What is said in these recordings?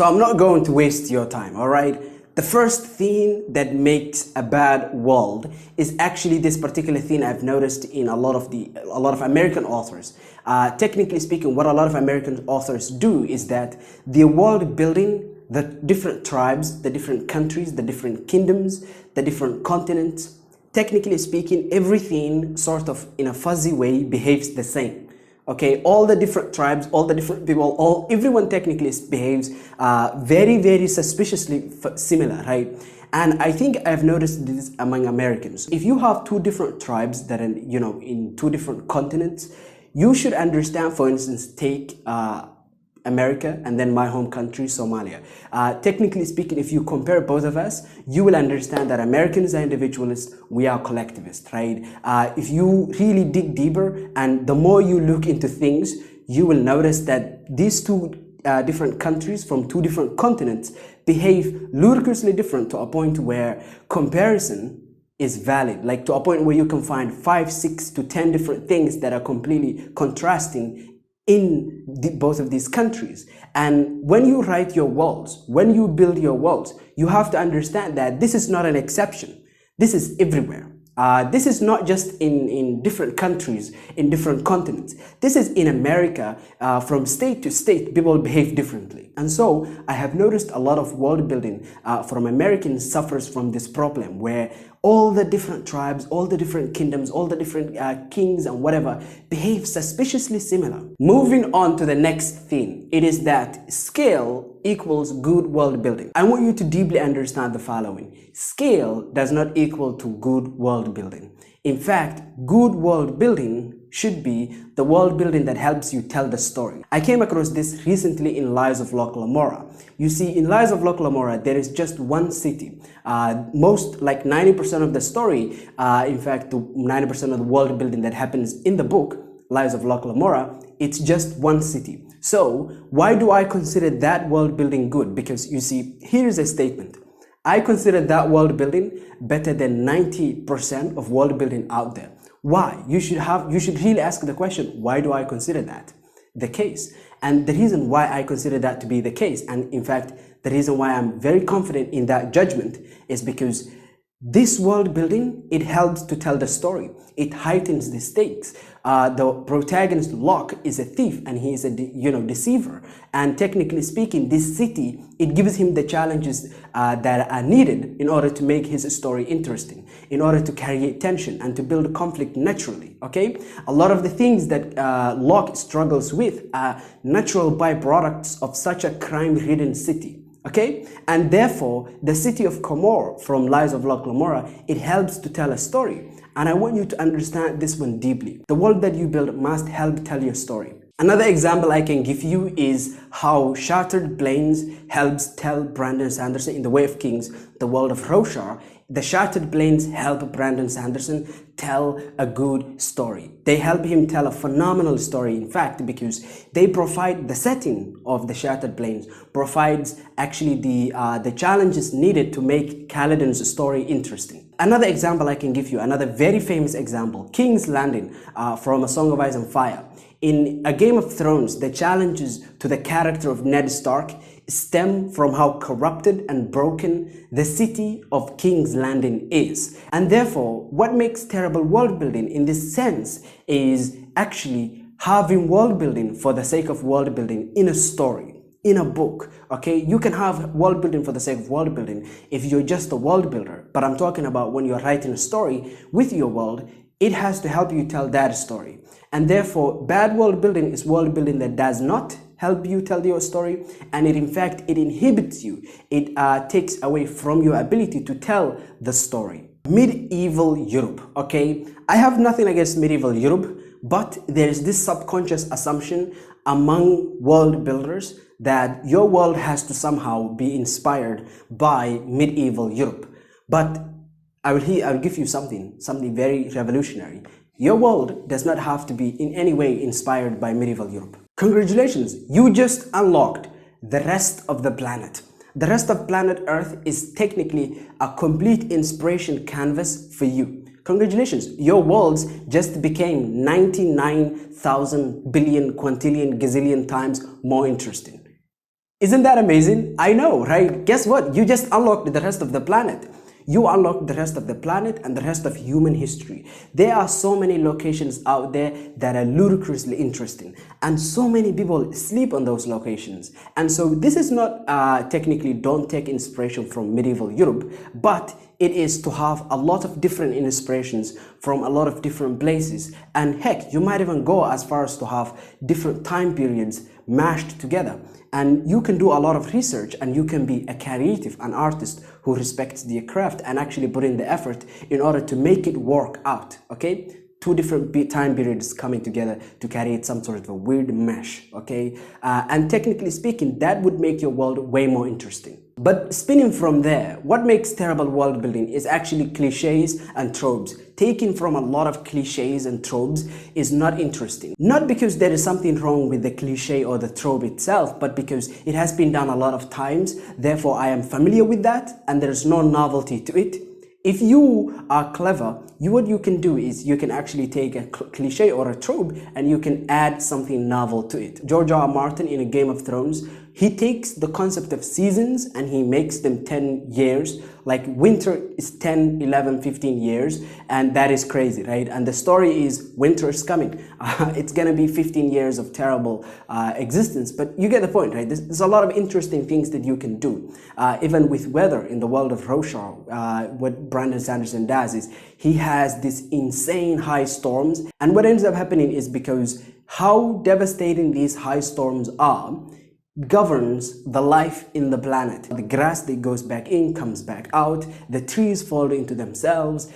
So I'm not going to waste your time, all right? The first thing that makes a bad world is actually this particular thing I've noticed in a lot of American authors. Technically speaking, what a lot of American authors do is that the world building, the different tribes, the different countries, the different kingdoms, the different continents, technically speaking, everything sort of in a fuzzy way behaves the same. Okay, all the different tribes, all the different people, everyone technically behaves very suspiciously similar, right? And I think I've noticed this among Americans. If you have two different tribes that are, in two different continents, you should understand, for instance, take America and then my home country, Somalia. Technically speaking, if you compare both of us, you will understand that Americans are individualists, we are collectivists, right? If you really dig deeper and the more you look into things, you will notice that these two different countries from two different continents behave ludicrously different, to a point where comparison is valid, like to a point where you can find 5, 6 to 10 different things that are completely contrasting in both of these countries. And when you write your worlds, when you build your worlds, you have to understand that this is not an exception. This is everywhere. This is not just in different countries, in different continents. This is in America. From state to state, people behave differently. And so I have noticed a lot of world building from Americans suffers from this problem, where all the different tribes, all the different kingdoms, all the different kings and whatever behave suspiciously similar. Moving on to the next thing, it is that scale equals good world building. I want you to deeply understand the following. Scale does not equal to good world building. In fact, good world building should be the world building that helps you tell the story. I came across this recently in Lies of Loch Lamora. You see, in Lies of Loch Lamora, there is just one city. Most, like 90% of the story, in fact, 90% of the world building that happens in the book, Lies of Loch Lamora, it's just one city. So why do I consider that world building good? Because you see, here is a statement. I consider that world building better than 90% of world building out there. Why? You should really ask the question, why do I consider that the case? And the reason why I consider that to be the case, and in fact, the reason why I'm very confident in that judgment, is because this world building, it helps to tell the story. It heightens the stakes. The protagonist Locke is a thief and he is a deceiver. And technically speaking, this city, it gives him the challenges that are needed in order to make his story interesting, in order to carry tension and to build conflict naturally. Okay, a lot of the things that Locke struggles with are natural byproducts of such a crime-ridden city. Okay, and therefore the city of Comore from Lies of Loch Lamora, it helps to tell a story. And I want you to understand this one deeply. The world that you build must help tell your story. Another example I can give you is how Shattered Plains helps tell Brandon Sanderson in The Way of Kings, the world of Roshar. The Shattered Plains help Brandon Sanderson tell a good story. They help him tell a phenomenal story, in fact, because they provide the setting of the Shattered Plains, provides actually the challenges needed to make Kaladin's story interesting. Another example I can give you, another very famous example, King's Landing from A Song of Ice and Fire. In A Game of Thrones, the challenges to the character of Ned Stark stem from how corrupted and broken the city of King's Landing is. And therefore, what makes terrible world building in this sense is actually having world building for the sake of world building in a story, in a book. Okay, you can have world building for the sake of world building if you're just a world builder, but I'm talking about when you're writing a story with your world, it has to help you tell that story. And therefore, bad world building is world building that does not help you tell your story, and it inhibits you. It takes away from your ability to tell the story. Medieval Europe, okay? I have nothing against medieval Europe, but there is this subconscious assumption among world builders that your world has to somehow be inspired by medieval Europe. But I'll give you something very revolutionary. Your world does not have to be in any way inspired by medieval Europe. Congratulations, you just unlocked the rest of the planet. The rest of planet Earth is technically a complete inspiration canvas for you. Congratulations, your worlds just became 99,000 billion quintillion gazillion times more interesting. Isn't that amazing? I know, right? Guess what? You just unlocked the rest of the planet. You unlocked the rest of the planet and the rest of human history. There are so many locations out there that are ludicrously interesting, and so many people sleep on those locations. And so this is not technically, don't take inspiration from medieval Europe, but it is to have a lot of different inspirations from a lot of different places. And heck, you might even go as far as to have different time periods mashed together. And you can do a lot of research, and you can be a creative, an artist who respects their craft and actually put in the effort in order to make it work out, okay? Two different time periods coming together to create some sort of a weird mesh, okay? And technically speaking, that would make your world way more interesting. But spinning from there, what makes terrible world building is actually cliches and tropes. Taking from a lot of cliches and tropes is not interesting. Not because there is something wrong with the cliche or the trope itself, but because it has been done a lot of times. Therefore, I am familiar with that, and there is no novelty to it. If you are clever, what you can do is you can actually take a cliche or a trope and you can add something novel to it. George R. R. Martin in A Game of Thrones, he takes the concept of seasons and he makes them 10 years. Like winter is 10, 11, 15 years, and that is crazy, right? And the story is winter is coming. It's gonna be 15 years of terrible existence, but you get the point, right? There's a lot of interesting things that you can do. Even with weather in the world of Rorschach, what Brandon Sanderson does is he has these insane high storms, and what ends up happening is because how devastating these high storms are governs the life in the planet. The grass that goes back in comes back out, the trees fall into themselves,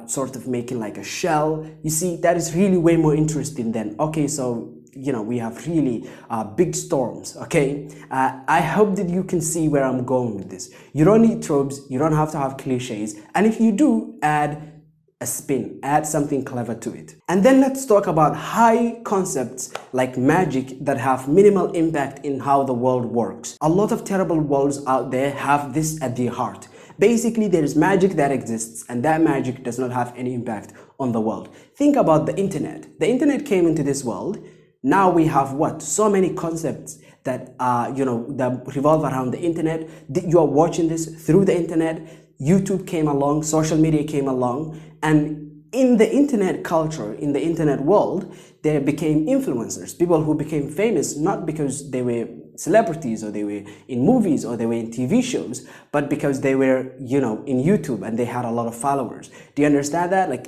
sort of making like a shell. You see, that is really way more interesting than, okay, so you know, we have really big storms, okay? I hope that you can see where I'm going with this. You don't need tropes, you don't have to have cliches, and if you do, add a spin, add something clever to it. And then let's talk about high concepts like magic that have minimal impact in how the world works. A lot of terrible worlds out there have this at their heart. Basically, there is magic that exists, and that magic does not have any impact on the world. Think about the internet. The internet came into this world. Now we have what? So many concepts that that revolve around the internet. You are watching this through the internet. YouTube came along, social media came along, and in the internet culture, in the internet world, there became influencers, people who became famous not because they were celebrities or they were in movies or they were in TV shows, but because they were, in YouTube and they had a lot of followers. Do you understand that? Like,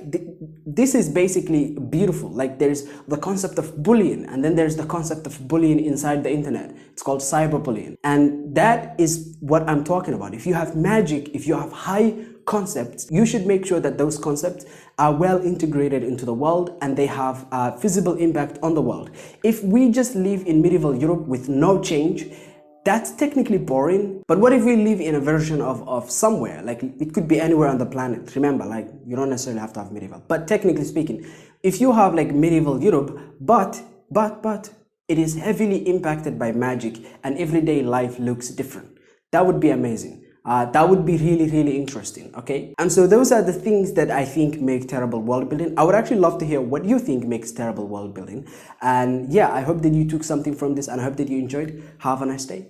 this is basically beautiful. Like, there's the concept of bullying, and then there's the concept of bullying inside the internet. It's called cyberbullying. And that is what I'm talking about. If you have magic, if you have high concepts, you should make sure that those concepts are well integrated into the world and they have a visible impact on the world. If we just live in medieval Europe with no change, that's technically boring. But what if we live in a version of somewhere, like it could be anywhere on the planet? Remember, like, you don't necessarily have to have medieval, but technically speaking, if you have like medieval Europe, but it is heavily impacted by magic and everyday life looks different, that would be amazing. That would be really, really interesting, okay? And so those are the things that I think make terrible world building. I would actually love to hear what you think makes terrible world building. And yeah, I hope that you took something from this and I hope that you enjoyed. Have a nice day.